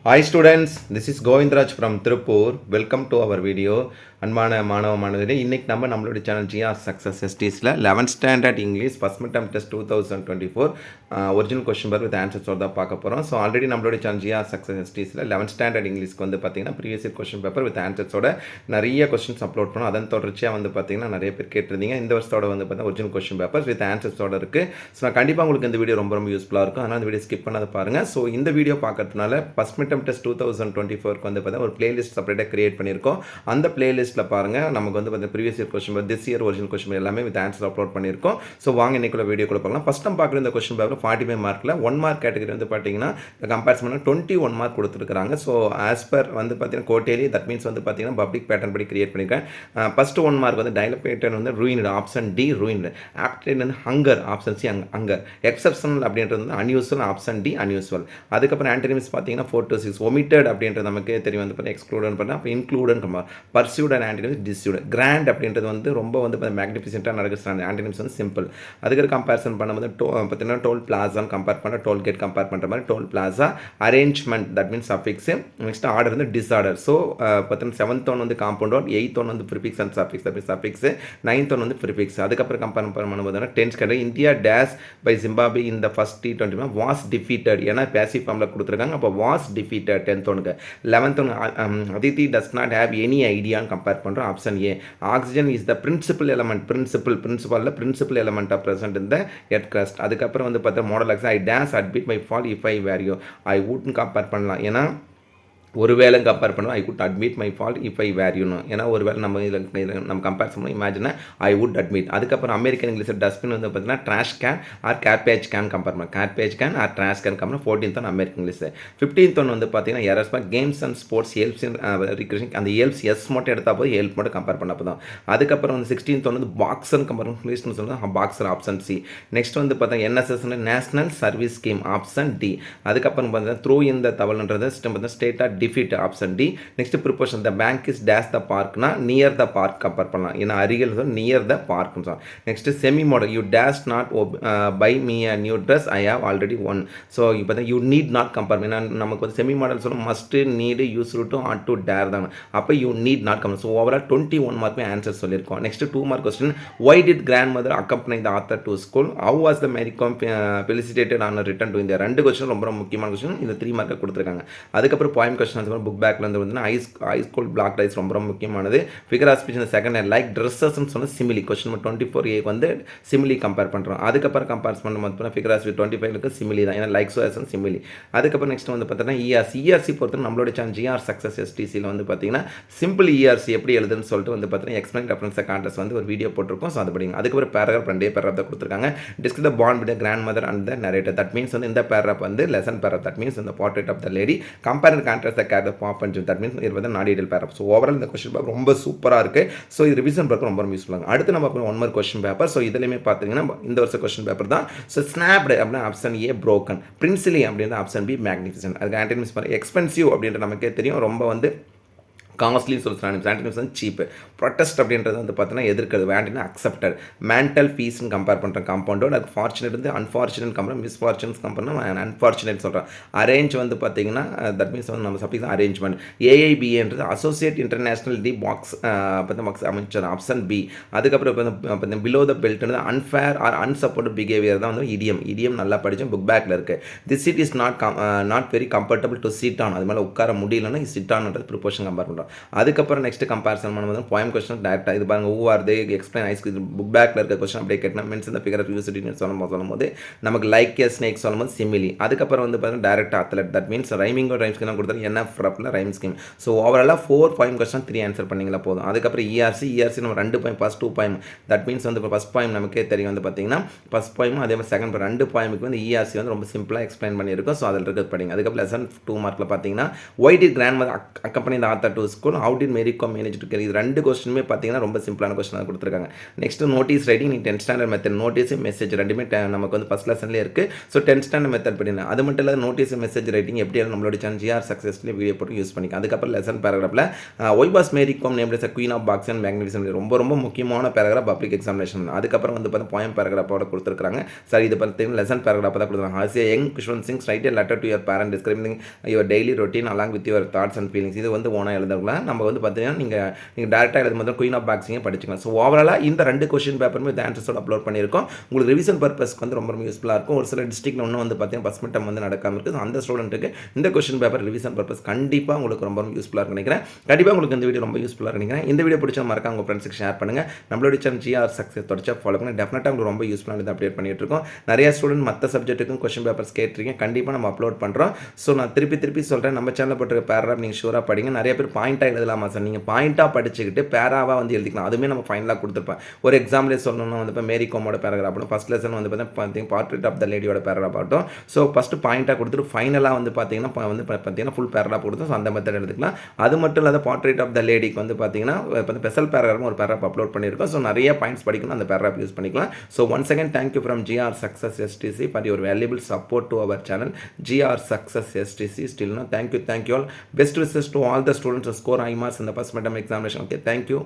Hi students, this is Govindraj from Tirupur. Welcome to our video. அன்பான மாணவ மாணவர்களே, இன்றைக்கி நம்மளுடைய சேனல் ஜிஆர் சக்ஸஸ் எஸ்டிஸில் 11th standard English first mid term test 2024 original question paper with ஆன்சர்ஸோட தான் பார்க்க போகிறோம். ஸோ ஆல்ரெடி நம்மளுடைய சேனல் ஜிஆர் சக்ஸஸ் எஸ்டிஸில் 11th ஸ்டாண்டர்ட் இங்கிலீஷ்க்கு வந்து பார்த்திங்கன்னா previous year question paper with ஆன்சர்ஸோட நிறைய கொஸ்டின்ஸ் அப்லோட் பண்ணோம். அதன் தொடர்ச்சியாக வந்து பார்த்திங்கன்னா நிறைய பேர் கேட்டிருந்தீங்க. இந்த வருஷத்தோட வந்து பார்த்தீங்கன்னா ஒரிஜினல் கொஸ்டின் பேப்பர் வித் ஆன்சர்ஸோட இருக்குது. ஸோ நான் கண்டிப்பாக உங்களுக்கு இந்த வீடியோ ரொம்ப யூஸ்ஃபுல்லாக இருக்கும். அதனால் இந்த வீடியோ ஸ்கிப் பண்ணாத பாருங்கள். ஸோ இந்த வீடியோ பார்க்கறதுனால ஃபஸ்ட் மிட் டெர்ம் டெஸ்ட் 2024 வந்து பார்த்தீங்கன்னா ஒரு பிளேலிஸ்ட் செப்பரேட்டாக கிரியேட் பண்ணியிருக்கோம். அந்த பிளேலிஸ்ட்டில் பாருங்கள், நமக்கு வந்து பார்த்தீங்கன்னா previous year question paper, this year original question paper எல்லாமே வித் ஆன்சர் அப்லோட் பண்ணியிருக்கோம். ஸோ வாங்க இன்னைக்குள்ள வீடியோக்குள்ள பார்க்கலாம். ஃபஸ்ட் டைம் பார்க்குற இந்த கொஸ்டின் பேப்பர் 45 மார்க்கில் 1 மார்க் கேட்டகரி வந்து பார்த்தீங்கன்னா கம்பேர் பண்ணால் 21 மார்க் கொடுத்துருக்காங்க. ஸோ ஆஸ் பர் வந்து பார்த்தீங்கன்னா கோட்டேலி, தட் மீன்ஸ் வந்து பார்த்தீங்கன்னா பப்ளிக் பேட்டர்ன் படி கிரியேட் பண்ணியிருக்கேன். ஃபஸ்ட்டு 1 மார்க் வந்து டைலபேட்டர் வந்து ruined, option D ruined. Appetite வந்து hunger, option C hunger. Exceptional அப்படின்றது வந்து அன்யூஸ்வல், ஆப்ஷன் டி அன்யூஸ்வல். அதுக்கப்புறம் ஆன்டனிம்ஸ் பார்த்தீங்கன்னா 4 to 6. ஒமிட்டட் அப்படின்றது நமக்கு தெரியும் வந்து பார்த்தீங்கன்னா எக்ஸ்க்ளூடன் பண்ணால், அப்போ இன்க்ளூடன் பர்சியூட் அண்ட் ஆன்டனிம்ஸ் டிஸ்யூட். கிராண்ட் அப்படின்றது வந்து ரொம்ப வந்து மேக்னிஃபிசென்ட்டாக நடக்குது. ஆன்டனிம்ஸ் வந்து சிம்பிள். அதுக்கு கம்பேரிசன் பண்ணும்போது பார்த்தீங்கன்னா டோல் பிளாசான்னு கம்பேர் பண்ண, டோல் கேட் கம்பேர் பண்ணுற மாதிரி toll plaza. Arrangement, that means suffix. Next order வந்து டிஸ்ஆர்டர். ஸோ பார்த்தீங்கன்னா 7th ஒன் வந்து காம்பவுண்ட் ஒன், 8th ஒன் வந்து ப்ரிஃபிக்ஸ் அண்ட் சஃபிக்ஸ், அப்படி சஃபிக்ஸ். 9th ஒன் வந்து ப்ரிஃபிக்ஸ். அதுக்கப்புறம் கம்பேர் பண்ணும்போது tense category India dash by Zimbabwe இந்த ஃபர்ஸ்ட் T20 வாஸ் டிஃபீட்டட். ஏன்னா பேசிவ் ஃபார்மில் கொடுத்துருக்காங்க. அப்போ வாஸ் டிஃபீட்டட் 10th ஒனுக்கு. 11th one Aditi does not have any ஐடியான்னு கம்பேர் பண்ணுறோம். Option A. Oxygen is the principal element, principal element of present இந்த earth crust. அதுக்கப்புறம் வந்து பார்த்தா modal action I dash admit my fault if I were you. I வுட்னு compare பண்ணலாம். ஏன்னா ஒருவேளை கம்பேர் பண்ணுவோம் I could admit my fault if I were you know. ஏன்னா ஒருவேளை நம்ம இதில் நம்ம கம்பேர் பண்ணோம், இமேஜினா ஐ வுட் அட்மிட். அதுக்கப்புறம் அமெரிக்கன் இங்கிலீஷில் டஸ்ட்பின் வந்து பார்த்தீங்கன்னா trash can R garbage can compare பண்ணோம். Garbage can or trash can compare. 14th one American English. 15th one வந்து பார்த்தீங்கன்னா எரஸ்மா games and sports helps recreation. அந்த ஹெல்ப்ஸ் எஸ் மட்டும் எடுத்தால் போது, ஹெல்ப் மட்டும் கம்பேர் பண்ண போதும். அதுக்கப்புறம் வந்து 16th ஒன் வந்து பாக்ஸர் கம்பேர் இங்கிலீஷ்னு சொல்லுங்கள், பாக்ஸர் ஆப்ஷன் சி. நெக்ஸ்ட் வந்து பார்த்தா NSS national service scheme, option D. அதுக்கப்புறம் பார்த்தீங்கன்னா த்ரூ இந்த தவல்ன்றது சிஸ்டம் பார்த்தீங்கன்னா state of defeat, option D. Next preposition the bank is dash the பார்க்னா நியர் த பார்க் கம்பேர் பண்ணலாம். ஏன்னா அருகில் near the park. Next semi modal you dash not buy me a new dress I have already one. So இப்போ தான் you need not compare. ஏன்னா நமக்கு வந்து semi modal சொல்லும் must, need, use to, ought to, dare தான். அப்போ you need not compare. So overall 21 மார்க்குமே answer சொல்லியிருக்கோம். Next 2 mark question. Why did grandmother accompany the author to school? How was the Mary Kom felicitated on return to India? 2 question ரொம்ப முக்கியமான question. இந்த 3 மார்க்கை கொடுத்துருக்காங்க. அதுக்கப்புறம் பாயிண்ட் கொஸ்டின் புக் பேக்கில் வந்து ஐஸ் கோல்ட் பிளாக் ரைஸ் ரொம்ப முக்கியமானது. ஃபிகர் ஆஃப் ஸ்பீச் இந்த செகண்ட் ஹேண்ட் லைக் ட்ரெஸ்ஸஸ்ன்னு சொன்ன சிமிலி. கொஸ்டின் நம்பர் 24A வந்து சிமிலி கம்பேர் பண்ணுறோம். அதுக்கப்புறம் கம்பேர் பண்ணும்போது ஃபிகர் ஆஃப் ஸ்பீச் 25க்கு சிமிலி தான். ஏன்னா லைக் ஸோ சிமிலி. அதுக்கப்புறம் நெக்ஸ்ட் வந்து பார்த்தீங்கன்னா இஆர்சி பொறுத்த நம்மளோட சேனல் ஜிஆர் சக்ஸஸ் எஸ்டிசியில் வந்து பார்த்தீங்கன்னா சிம்பிள் இஆர்சி எப்படி எழுதுன்னு சொல்லிட்டு வந்து பார்த்தீங்கன்னா எக்ஸ்பிளைன் ரெஃபரன்ஸ் கான்டெஸ்ட் வந்து ஒரு வீடியோ போட்டிருக்கோம். ஸோ அது படிங்க. அதுக்கப்புறம் பேராகிராஃப் 2 பேராகிராஃப் தான் கொடுத்துருக்காங்க. Discuss the bond with grandmother and the narrator. That means வந்து இந்த பேராகிராஃப் வந்து லெசன் பேராகிராஃப். தட் மீன்ஸ் இந்த portrait of the lady compare and contrast the care the pop and that means இது non detail paragraph. So overall இந்த question paper ரொம்ப சூப்பராக இருக்குது. So இது ரிவிஷன் பேப்பர் ரொம்ப யூஸ்ஃபுல்லாக. அடுத்து நம்ம பார்ப்போம் 1 மார்க் கொஸ்டின் பேப்பர். ஸோ இதுலையுமே பார்த்தீங்கன்னா இந்த வருஷம் கொஸ்டின் பேப்பர் தான். ஸோ ஸ்னாப்டு அப்படின்னா ஆப்ஷன் ஏ ப்ரோக்கன். பிரின்சிலி அப்படின்ற ஆப்ஷன் பி மேக்னிஃபிசன்ட். அதுக்கு ஆன்டனிம்ஸ் பாருங்க. எக்ஸ்பென்சிவ் அப்படின்ற நமக்கே தெரியும், ரொம்ப வந்து காஸ்ட்லின்னு சொல்லுறாங்க. ஆன்டனிம்ஸ் வந்து சீப்பு. ப்ரொட்டஸ்ட் அப்படின்றது வந்து பார்த்தீங்கன்னா எதிர்க்கிறது. Antonym accepted. மென்டல் பீஸ்ன்னு கம்பேர் பண்ணுறேன் காம்பவுண்டோட. அதுக்கு ஃபார்ச்சுனேட் வந்து unfortunate compare, misfortunes compare unfortunate சொல்கிறேன். அரேஞ்ச் வந்து பார்த்தீங்கன்னா தட் மீன்ஸ் வந்து நம்ம சப்ஜெக்ட் அரேஞ்ச்மெண்ட். ஏஐபிஏன்றது associate international the box box அமைச்சர், ஆப்ஷன் பி. அதுக்கப்புறம் இப்போ பிலோ த பெல்ட்ன்றது அன்ஃபேர் ஆர் அன்சப்போர்ட் பிஹேவியர் தான் வந்து இடியம் நல்லா படித்தோம், புக் பேக்கில் இருக்குது. This seat is not very comfortable to sit on. அது மேலே உட்கார முடியலன்னா சிட் ஆன்ன்றது ப்ரிப்போஷன் கம்பேர் பண்ணுறோம். அதுக்கப்புறம் நெக்ஸ்ட் கம்பேரிசன் பண்ணும்போது போயம் கொஸ்டின் டேரக்டாக இது பாருங்க. Who are they explain eyes book பேக்கில் இருக்க கொஸ்டின் அப்படியே கேட்டனா மீன்ஸ் இந்த ஃபிகர் ஆஃப் யூசிட்டின்னு சொல்லும்போது நமக்கு லைக் எ ஸ்னேக் சொல்லும்போது சிமிலி. அதுக்கப்புறம் வந்து பார்த்தீங்கன்னா டேரக்டாக அத்லெட். தட் மீன்ஸ் ரைமிங்கோ ரைம் ஸ்கீம் கொடுத்தாரு. என்எஃப் ரப்பில் ரைம் ஸ்கீம். ஸோ ஓவராலாக 4 பாயிண்ட் கொஸ்டின் 3 ஆன்சர் பண்ணிங்களா போதும். அதுக்கப்புறம் இஆர்சி நம்ம 2 point first 2 point. That means வந்து இப்போ ஃபஸ்ட் பாயிண்ட் நமக்கே தெரியும் வந்து பார்த்தீங்கன்னா ஃபஸ்ட் பாயிண்ட் அதே மாதிரி செகண்ட் 2 பாயிண்ட்க்கு வந்து இஆர்சி வந்து ரொம்ப சிம்பிளாக எக்ஸ்பிளைன் பண்ணியிருக்கோம். ஸோ அதில் இருக்கிறது படிங்க. அதுக்கப்புறம் லெசன் 2 மார்க்கில் பார்த்தீங்கன்னா why did grandmother accompany the author to school, how did Mary Kom manage to carry? இது ரெண்டு கொஸ்டினுமே பார்த்தீங்கன்னா ரொம்ப சிம்பிளான கொஸ்டின் தான் கொடுத்துருக்காங்க. நெக்ஸ்ட் நோட்டீஸ் ரைட்டிங் நீ 10th standard method, notice message ரெண்டுமே நமக்கு வந்து ஃபஸ்ட் லெசன்லேயே இருக்குது. ஸோ 10th ஸ்டாண்டர்ட் மெத்தட் படினா அது மட்டும் இல்லாத நோட்டீஸ் மெசேஜ் ரைட்டிங் எப்படி நம்மளோட சேனல் ஜிஆர் சக்ஸஸ்லேயே வீடியோ போட்டு யூஸ் பண்ணிக்கலாம். அதுக்கப்புறம் லெசன் பேராகிராஃபில் why was Mary Kom named as queen of box and magnificent, ரொம்ப முக்கியமான பேராகிராஃப் பப்ளிக் எக்ஸாமினேஷன். அதுக்கப்புறம் வந்து பார்த்தா போயம் பேராகிராஃபோட கொடுத்துருக்காங்க. சார் இது பார்த்தீங்கன்னா லெசன் பேராகிராஃப் தான் கொடுத்துருக்காங்க. As a young Khushwant Singh right A letter to your parent describing your daily routine along with your thoughts and feelings. இது வந்து ஓனாக எழுதலாம். நம்ம வந்து பார்த்தீங்கன்னா நீங்கள் டேரெக்டாக எழுதும் போது குயின் ஆஃப் பாக்ஸிங்கே படிச்சுக்கலாம். ஸோ ஓவராலாக இந்த ரெண்டு கொஸ்டின் பேப்பருமே இந்த ஆன்சர்ஸோட அப்லோட் பண்ணியிருக்கோம். உங்களுக்கு ரிவிஷன் பர்பஸ்க்கு வந்து ரொம்ப யூஸ்ஃபுல்லாக இருக்கும். ஒரு சில டிஸ்ட்ரிக்ட்டில் இன்னும் வந்து பார்த்தீங்கன்னா ஃபஸ்ட் மிட் டர்ம் வந்து நடக்காமல் இருக்குது. அந்த ஸ்டூடெண்ட்டுக்கு இந்த கொஸ்டின் பேப்பர் ரிவிஷன் பர்பஸ் கண்டிப்பாக உங்களுக்கு ரொம்ப யூஸ்ஃபுல்லாக இருக்கும் நினைக்கிறேன். கண்டிப்பாக உங்களுக்கு இந்த வீடியோ ரொம்ப யூஸ்ஃபுல்லாக நினைக்கிறேன். இந்த வீடியோ பிடிச்சா மறக்காம உங்கள் ஃப்ரெண்ட்ஸுக்கு ஷேர் பண்ணுங்கள். நம்மளோட சேனல் ஜிஆர் சக்ஸஸ் தொடர்ச்சியாக ஃபாலோ பண்ணி டெஃபினட்டாக உங்களுக்கு ரொம்ப யூஸ்ஃபுல்லாக அப்டேட் பண்ணிட்டு இருக்கோம். நிறைய ஸ்டூடெண்ட் மற்ற சப்ஜெக்ட்டுக்கும் கொஸ்டின் பேப்பர்ஸ் கேட்டிருக்கீங்க. கண்டிப்பாக நம்ம அப்லோட் பண்ணுறோம். ஸோ நான் திருப்பி சொல்கிறேன், நம்ம சேனலில் போட்டு பேராக நீங்கள் ஷூராக படிங்க. நிறைய பேர் பாயிண்ட்டாக எழுதலாமா சார்? நீங்கள் பாயிண்ட்டாக படிச்சுக்கிட்டு பேராவாக வந்து எழுதிக்கலாம். அதுவுமே நம்ம ஃபைனலாக கொடுத்துருப்பேன். ஒரு எக்ஸாம்பிளே சொல்லணும்னா வந்து இப்போ மேரி கோமோட பேராகிராஃப் ஃபஸ்ட் லெசன் வந்து பார்த்தீங்கன்னா பார்ட்ரேட் ஆஃப் த லேடியோட பேராகிராஃப் ஆகட்டும். ஸோ ஃபஸ்ட்டு பாயிண்ட்டாக கொடுத்துட்டு ஃபைனலாக வந்து பார்த்தீங்கன்னா ஃபுல் பேராகிராஃப் கொடுத்தோம். ஸோ அந்த மெத்தட் எடுத்துக்கலாம். அது மட்டும் இல்லாத பார்ட்ரேட் ஆஃப் த லேடிக்கு வந்து பார்த்தீங்கன்னா ஸ்பெஷல் பேராகிராஃப் ஒரு பேராகிராஃப் அப்லோட் பண்ணியிருக்கோம். ஸோ நிறைய பாயிண்ட்ஸ் படிக்கணும், அந்த பேராகிராஃப் யூஸ் பண்ணிக்கலாம். So once again thank you from GR Success STC for your valuable support to our channel GR Success STC. Still no, thank you all. Best wishes to all the students who score high marks in the first midterm examination. Okay, thank you.